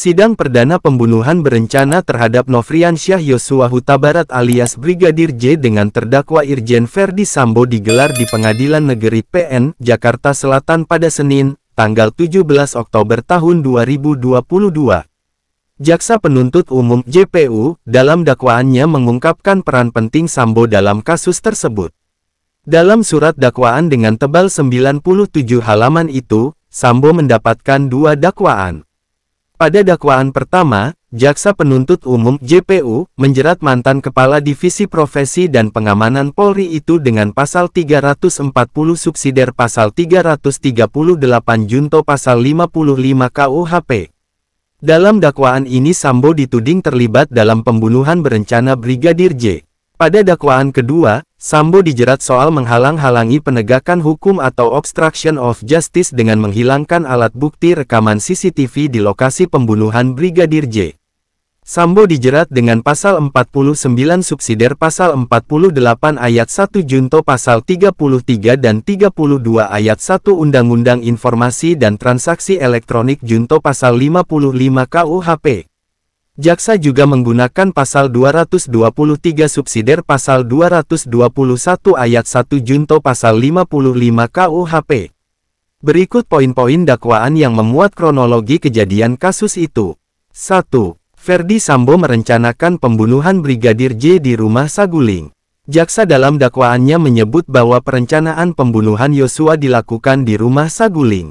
Sidang perdana pembunuhan berencana terhadap Nofriansyah Yosua Huta Barat alias Brigadir J dengan terdakwa Irjen Verdi Sambo digelar di Pengadilan Negeri PN, Jakarta Selatan pada Senin, tanggal 17 Oktober tahun 2022. Jaksa Penuntut Umum (JPU) dalam dakwaannya mengungkapkan peran penting Sambo dalam kasus tersebut. Dalam surat dakwaan dengan tebal 97 halaman itu, Sambo mendapatkan 2 dakwaan. Pada dakwaan pertama, Jaksa Penuntut Umum (JPU) menjerat mantan Kepala Divisi Profesi dan Pengamanan Polri itu dengan pasal 340 subsidiar pasal 338 junto pasal 55 KUHP. Dalam dakwaan ini Sambo dituding terlibat dalam pembunuhan berencana Brigadir J. Pada dakwaan kedua, Sambo dijerat soal menghalang-halangi penegakan hukum atau obstruction of justice dengan menghilangkan alat bukti rekaman CCTV di lokasi pembunuhan Brigadir J. Sambo dijerat dengan pasal 49 subsidiar pasal 48 ayat 1 junto pasal 33 dan 32 ayat 1 Undang-Undang Informasi dan Transaksi Elektronik junto pasal 55 KUHP. Jaksa juga menggunakan pasal 223 subsidiar pasal 221 ayat 1 junto pasal 55 KUHP. Berikut poin-poin dakwaan yang memuat kronologi kejadian kasus itu. 1. Verdi Sambo merencanakan pembunuhan Brigadir J di rumah Saguling. Jaksa dalam dakwaannya menyebut bahwa perencanaan pembunuhan Yosua dilakukan di rumah Saguling.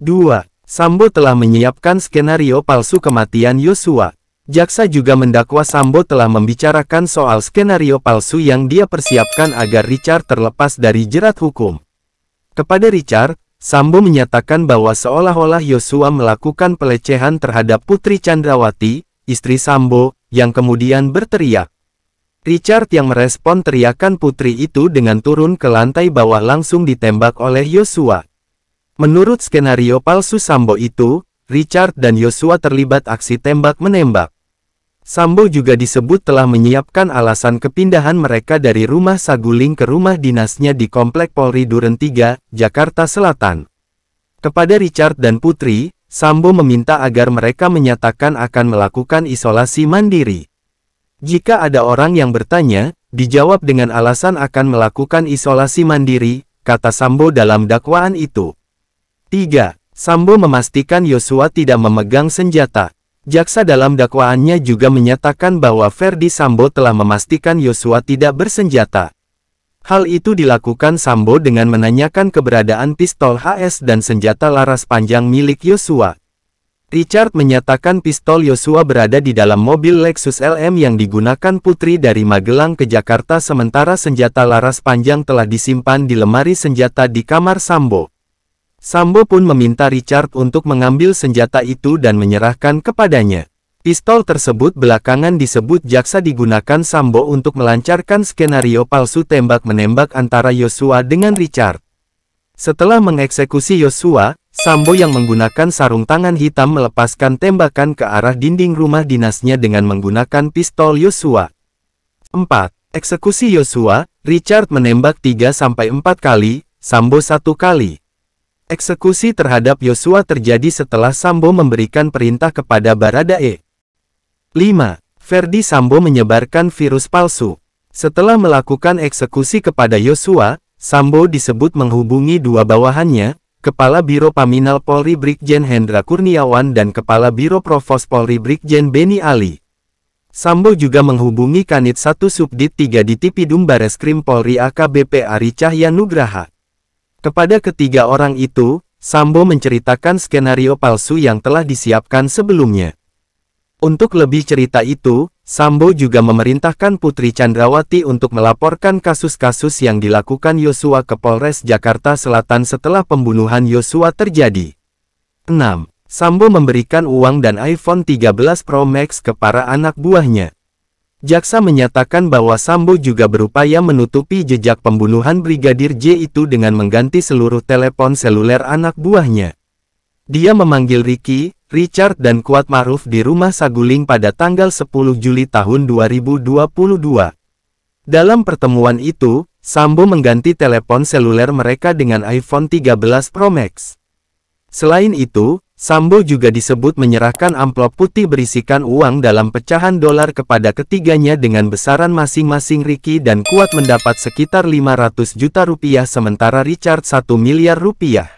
2. Sambo telah menyiapkan skenario palsu kematian Yosua. Jaksa juga mendakwa Sambo telah membicarakan soal skenario palsu yang dia persiapkan agar Richard terlepas dari jerat hukum. Kepada Richard, Sambo menyatakan bahwa seolah-olah Yosua melakukan pelecehan terhadap Putri Chandrawati, istri Sambo, yang kemudian berteriak. Richard yang merespon teriakan putri itu dengan turun ke lantai bawah langsung ditembak oleh Yosua. Menurut skenario palsu Sambo itu, Richard dan Yosua terlibat aksi tembak-menembak. Sambo juga disebut telah menyiapkan alasan kepindahan mereka dari rumah Saguling ke rumah dinasnya di Komplek Polri Duren 3, Jakarta Selatan. Kepada Richard dan Putri, Sambo meminta agar mereka menyatakan akan melakukan isolasi mandiri. Jika ada orang yang bertanya, dijawab dengan alasan akan melakukan isolasi mandiri, kata Sambo dalam dakwaan itu. 3. Sambo memastikan Yosua tidak memegang senjata. Jaksa dalam dakwaannya juga menyatakan bahwa Verdi Sambo telah memastikan Yosua tidak bersenjata. Hal itu dilakukan Sambo dengan menanyakan keberadaan pistol HS dan senjata laras panjang milik Yosua. Richard menyatakan pistol Yosua berada di dalam mobil Lexus LM yang digunakan Putri dari Magelang ke Jakarta sementara senjata laras panjang telah disimpan di lemari senjata di kamar Sambo. Sambo pun meminta Richard untuk mengambil senjata itu dan menyerahkan kepadanya. Pistol tersebut belakangan disebut jaksa digunakan Sambo untuk melancarkan skenario palsu tembak-menembak antara Yosua dengan Richard. Setelah mengeksekusi Yosua, Sambo yang menggunakan sarung tangan hitam melepaskan tembakan ke arah dinding rumah dinasnya dengan menggunakan pistol Yosua. 4. Eksekusi Yosua, Richard menembak 3-4 kali, Sambo 1 kali. Eksekusi terhadap Yosua terjadi setelah Sambo memberikan perintah kepada Baradae. 5. Verdi Sambo menyebarkan virus palsu. Setelah melakukan eksekusi kepada Yosua, Sambo disebut menghubungi 2 bawahannya, Kepala Biro Paminal Polri Brigjen Hendra Kurniawan dan Kepala Biro Provos Polri Brigjen Beni Ali. Sambo juga menghubungi Kanit 1 Subdit 3 di Tipidum Bareskrim Polri AKBP Ari Cahya Nugraha. Kepada ketiga orang itu, Sambo menceritakan skenario palsu yang telah disiapkan sebelumnya. Untuk lebih cerita itu, Sambo juga memerintahkan Putri Chandrawati untuk melaporkan kasus-kasus yang dilakukan Yosua ke Polres Jakarta Selatan setelah pembunuhan Yosua terjadi. 6. Sambo memberikan uang dan iPhone 13 Pro Max ke para anak buahnya. Jaksa menyatakan bahwa Sambo juga berupaya menutupi jejak pembunuhan Brigadir J itu dengan mengganti seluruh telepon seluler anak buahnya. Dia memanggil Ricky, Richard dan Kuat Maruf di rumah Saguling pada tanggal 10 Juli tahun 2022. Dalam pertemuan itu, Sambo mengganti telepon seluler mereka dengan iPhone 13 Pro Max. Selain itu, Sambo juga disebut menyerahkan amplop putih berisikan uang dalam pecahan dolar kepada ketiganya dengan besaran masing-masing. Ricky dan Kuat mendapat sekitar 500 juta rupiah sementara Richard 1 miliar rupiah.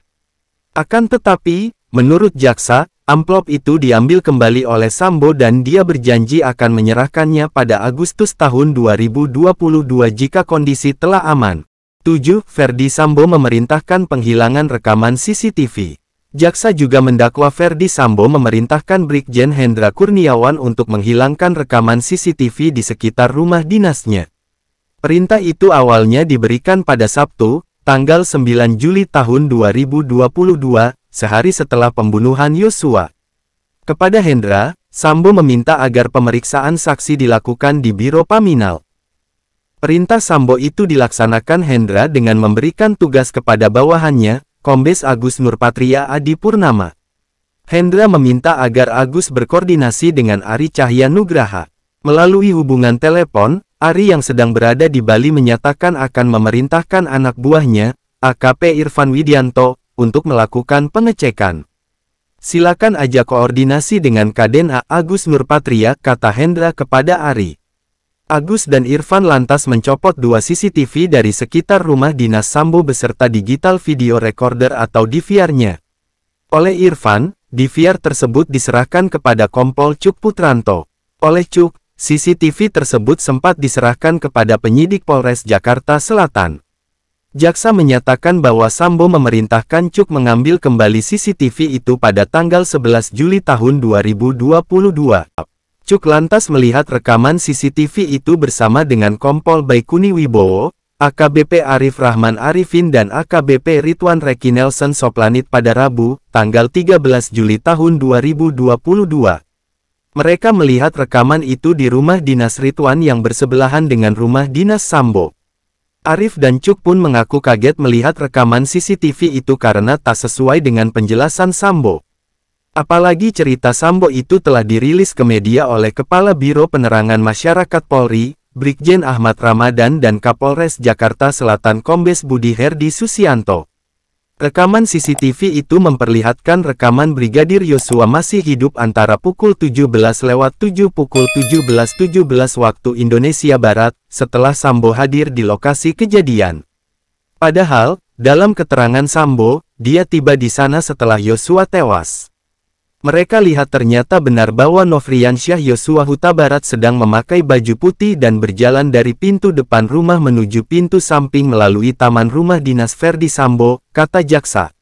Akan tetapi, menurut jaksa, amplop itu diambil kembali oleh Sambo dan dia berjanji akan menyerahkannya pada Agustus tahun 2022 jika kondisi telah aman. 7. Ferdi Sambo memerintahkan penghilangan rekaman CCTV. Jaksa juga mendakwa Ferdi Sambo memerintahkan Brigjen Hendra Kurniawan untuk menghilangkan rekaman CCTV di sekitar rumah dinasnya. Perintah itu awalnya diberikan pada Sabtu, tanggal 9 Juli tahun 2022, sehari setelah pembunuhan Yosua. Kepada Hendra, Sambo meminta agar pemeriksaan saksi dilakukan di Biro Paminal. Perintah Sambo itu dilaksanakan Hendra dengan memberikan tugas kepada bawahannya, Kombes Agus Nurpatria Adi Purnama. Hendra meminta agar Agus berkoordinasi dengan Ari Cahya Nugraha. Melalui hubungan telepon, Ari yang sedang berada di Bali menyatakan akan memerintahkan anak buahnya, AKP Irfan Widianto, untuk melakukan pengecekan. Silakan aja koordinasi dengan Kaden A. Agus Nurpatria, kata Hendra kepada Ari. Agus dan Irfan lantas mencopot 2 CCTV dari sekitar rumah dinas Sambo beserta digital video recorder atau DVR-nya. Oleh Irfan, DVR tersebut diserahkan kepada Kompol Cuk Putranto. Oleh Cuk, CCTV tersebut sempat diserahkan kepada penyidik Polres Jakarta Selatan. Jaksa menyatakan bahwa Sambo memerintahkan Cuk mengambil kembali CCTV itu pada tanggal 11 Juli tahun 2022. Cuk lantas melihat rekaman CCTV itu bersama dengan Kompol Baikuni Wibowo, AKBP Arif Rahman Arifin dan AKBP Ridwan Reki Nelson Soplanit pada Rabu, tanggal 13 Juli tahun 2022. Mereka melihat rekaman itu di rumah dinas Ridwan yang bersebelahan dengan rumah dinas Sambo. Arif dan Cuk pun mengaku kaget melihat rekaman CCTV itu karena tak sesuai dengan penjelasan Sambo. Apalagi cerita Sambo itu telah dirilis ke media oleh Kepala Biro Penerangan Masyarakat Polri, Brigjen Ahmad Ramadan dan Kapolres Jakarta Selatan Kombes Budi Herdi Susianto. Rekaman CCTV itu memperlihatkan rekaman Brigadir Yosua masih hidup antara pukul 17.07 pukul 17.17 waktu Indonesia Barat, setelah Sambo hadir di lokasi kejadian. Padahal, dalam keterangan Sambo, dia tiba di sana setelah Yosua tewas. Mereka lihat ternyata benar bahwa Nofriansyah Yosua Huta Barat sedang memakai baju putih dan berjalan dari pintu depan rumah menuju pintu samping melalui taman rumah dinas Ferdi Sambo, kata jaksa.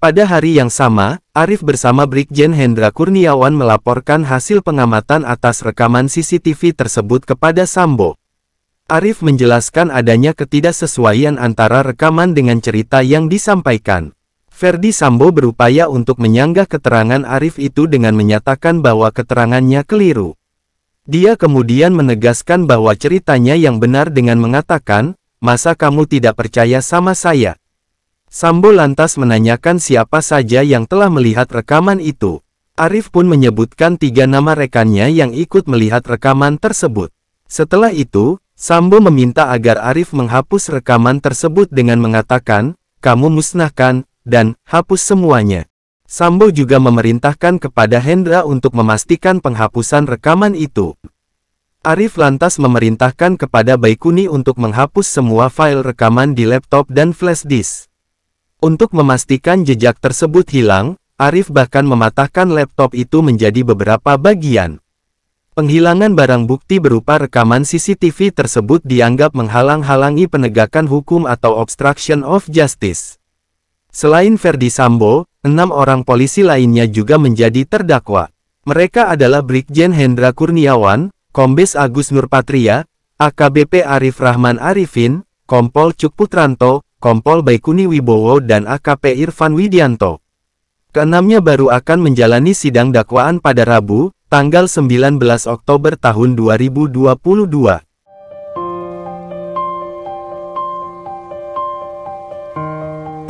Pada hari yang sama, Arif bersama Brigjen Hendra Kurniawan melaporkan hasil pengamatan atas rekaman CCTV tersebut kepada Sambo. Arif menjelaskan adanya ketidaksesuaian antara rekaman dengan cerita yang disampaikan. Ferdi Sambo berupaya untuk menyanggah keterangan Arif itu dengan menyatakan bahwa keterangannya keliru. Dia kemudian menegaskan bahwa ceritanya yang benar dengan mengatakan, "Masa kamu tidak percaya sama saya?" Sambo lantas menanyakan siapa saja yang telah melihat rekaman itu. Arif pun menyebutkan 3 nama rekannya yang ikut melihat rekaman tersebut. Setelah itu, Sambo meminta agar Arif menghapus rekaman tersebut dengan mengatakan, "Kamu musnahkan dan hapus semuanya." Sambo juga memerintahkan kepada Hendra untuk memastikan penghapusan rekaman itu. Arif lantas memerintahkan kepada Baikuni untuk menghapus semua file rekaman di laptop dan flash disk. Untuk memastikan jejak tersebut hilang, Arif bahkan mematahkan laptop itu menjadi beberapa bagian. Penghilangan barang bukti berupa rekaman CCTV tersebut dianggap menghalang-halangi penegakan hukum atau obstruction of justice. Selain Ferdi Sambo, 6 orang polisi lainnya juga menjadi terdakwa. Mereka adalah Brigjen Hendra Kurniawan, Kombes Agus Nurpatria, AKBP Arif Rahman Arifin, Kompol Cuk Putranto, Kompol Baikuni Wibowo dan AKP Irfan Widianto. Keenamnya baru akan menjalani sidang dakwaan pada Rabu, tanggal 19 Oktober tahun 2022.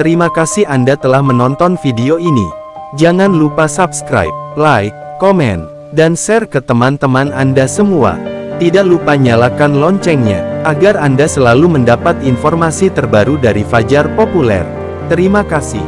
Terima kasih Anda telah menonton video ini. Jangan lupa subscribe, like, komen, dan share ke teman-teman Anda semua. Tidak lupa nyalakan loncengnya, agar Anda selalu mendapat informasi terbaru dari Fajar Populer. Terima kasih.